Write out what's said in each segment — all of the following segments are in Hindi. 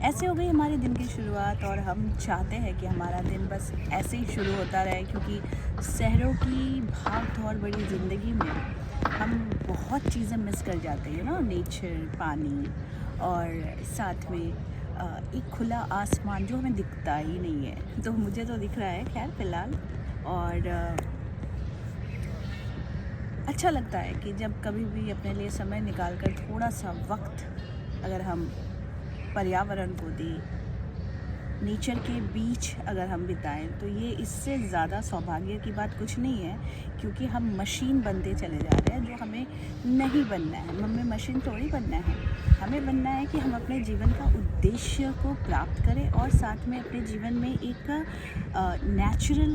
ऐसे हो गई हमारे दिन की शुरुआत और हम चाहते हैं कि हमारा दिन बस ऐसे ही शुरू होता रहे, क्योंकि शहरों की भाग-दौड़ भरी ज़िंदगी में हम बहुत चीज़ें मिस कर जाते हैं ना, नेचर, पानी और साथ में एक खुला आसमान जो हमें दिखता ही नहीं है। तो मुझे तो दिख रहा है ख़ैर फ़िलहाल। और अच्छा लगता है कि जब कभी भी अपने लिए समय निकाल कर थोड़ा-सा वक़्त अगर हम पर्यावरण को दें, नेचर के बीच अगर हम बिताएं, तो ये इससे ज़्यादा सौभाग्य की बात कुछ नहीं है। क्योंकि हम मशीन बनते चले जा रहे हैं, जो हमें नहीं बनना है। हमें मशीन थोड़ी बनना है, हमें बनना है कि हम अपने जीवन का उद्देश्य को प्राप्त करें और साथ में अपने जीवन में एक नेचुरल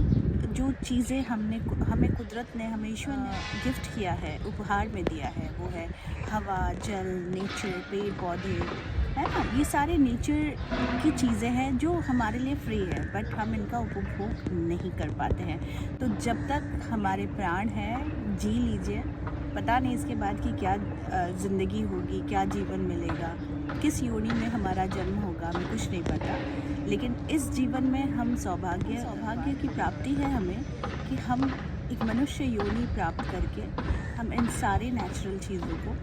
जो चीज़ें हमें कुदरत ने, हमें ईश्वर ने गिफ्ट किया है, उपहार में दिया है, वो है हवा, जल, नेचर, पेड़ पौधे, है ना? ये सारे नेचर की चीज़ें हैं जो हमारे लिए फ्री है, बट हम इनका उपभोग नहीं कर पाते हैं। तो जब तक हमारे प्राण हैं, जी लीजिए। पता नहीं इसके बाद की क्या ज़िंदगी होगी, क्या जीवन मिलेगा, किस योनि में हमारा जन्म होगा, हमें कुछ नहीं पता। लेकिन इस जीवन में हम सौभाग्य की प्राप्ति है हमें, कि हम एक मनुष्य योनि प्राप्त करके हम इन सारे नेचुरल चीज़ों को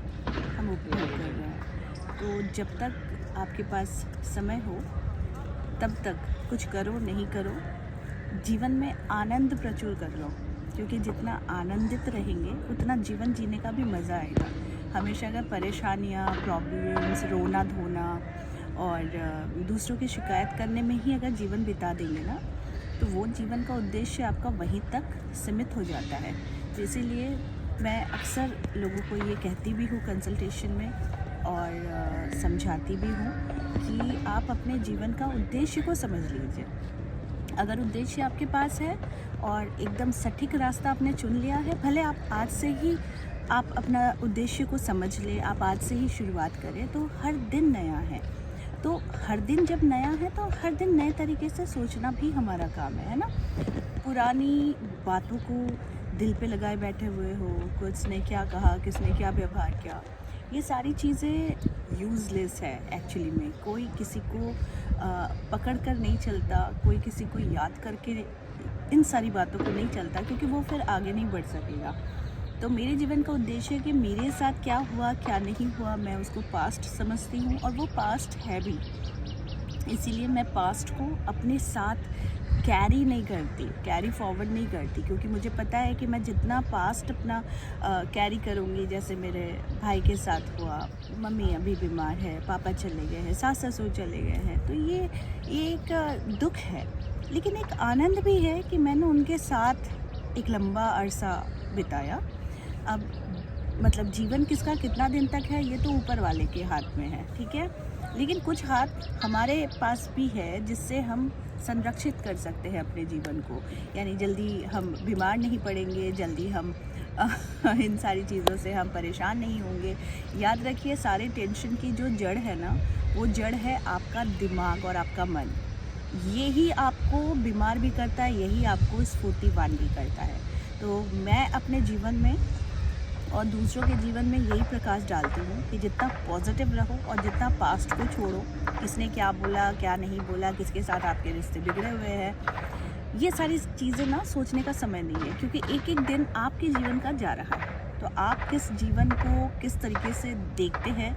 हम उपयोग कर रहे हैं। तो जब तक आपके पास समय हो तब तक कुछ करो, नहीं करो, जीवन में आनंद प्रचुर कर लो। क्योंकि जितना आनंदित रहेंगे उतना जीवन जीने का भी मज़ा आएगा। हमेशा अगर परेशानियाँ, प्रॉब्लम्स, रोना धोना और दूसरों की शिकायत करने में ही अगर जीवन बिता देंगे ना, तो वो जीवन का उद्देश्य आपका वहीं तक सीमित हो जाता है। तो इसीलिए मैं अक्सर लोगों को ये कहती भी हूँ कंसल्टेशन में और समझाती भी हूँ कि आप अपने जीवन का उद्देश्य को समझ लीजिए। अगर उद्देश्य आपके पास है और एकदम सटीक रास्ता आपने चुन लिया है, भले आप आज से ही आप अपना उद्देश्य को समझ लें, आप आज से ही शुरुआत करें, तो हर दिन नया है। तो हर दिन जब नया है तो हर दिन नए तरीके से सोचना भी हमारा काम है ना? पुरानी बातों को दिल पे लगाए बैठे हुए हो, किसने क्या कहा, किसने क्या व्यवहार किया, ये सारी चीज़ें यूज़लेस है एक्चुअली में। कोई किसी को पकड़ कर नहीं चलता, कोई किसी को याद करके इन सारी बातों को नहीं चलता, क्योंकि वो फिर आगे नहीं बढ़ सकेगा। तो मेरे जीवन का उद्देश्य है कि मेरे साथ क्या हुआ, क्या नहीं हुआ, मैं उसको पास्ट समझती हूँ और वो पास्ट है भी। इसीलिए मैं पास्ट को अपने साथ कैरी नहीं करती, कैरी फॉरवर्ड नहीं करती, क्योंकि मुझे पता है कि मैं जितना पास्ट अपना कैरी करूँगी, जैसे मेरे भाई के साथ हुआ, मम्मी अभी बीमार है, पापा चले गए हैं, सास ससुर चले गए हैं, तो ये एक दुख है। लेकिन एक आनंद भी है कि मैंने उनके साथ एक लंबा अरसा बिताया। अब मतलब जीवन किसका कितना दिन तक है, ये तो ऊपर वाले के हाथ में है, ठीक है? लेकिन कुछ हाथ हमारे पास भी है जिससे हम संरक्षित कर सकते हैं अपने जीवन को। यानी जल्दी हम बीमार नहीं पड़ेंगे, जल्दी हम इन सारी चीज़ों से हम परेशान नहीं होंगे। याद रखिए, सारे टेंशन की जो जड़ है ना, वो जड़ है आपका दिमाग और आपका मन। यही आपको बीमार भी करता है, यही आपको स्फूर्तिवान भी करता है। तो मैं अपने जीवन में और दूसरों के जीवन में यही प्रकाश डालती हूँ कि जितना पॉजिटिव रहो और जितना पास्ट को छोड़ो, किसने क्या बोला, क्या नहीं बोला, किसके साथ आपके रिश्ते बिगड़े हुए हैं, ये सारी चीज़ें ना सोचने का समय नहीं है। क्योंकि एक एक दिन आपके जीवन का जा रहा है, तो आप किस जीवन को किस तरीके से देखते हैं,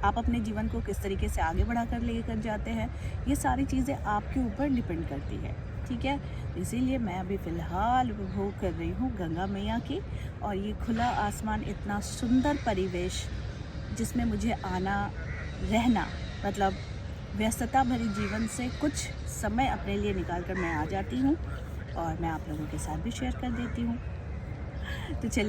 आप अपने जीवन को किस तरीके से आगे बढ़ा कर लेकर जाते हैं, ये सारी चीज़ें आपके ऊपर डिपेंड करती है, ठीक है? तो इसीलिए मैं अभी फ़िलहाल उपभोग कर रही हूँ गंगा मैया की, और ये खुला आसमान, इतना सुंदर परिवेश जिसमें मुझे आना, रहना, मतलब व्यस्तता भरी जीवन से कुछ समय अपने लिए निकाल कर मैं आ जाती हूँ और मैं आप लोगों के साथ भी शेयर कर देती हूँ। तो चलिए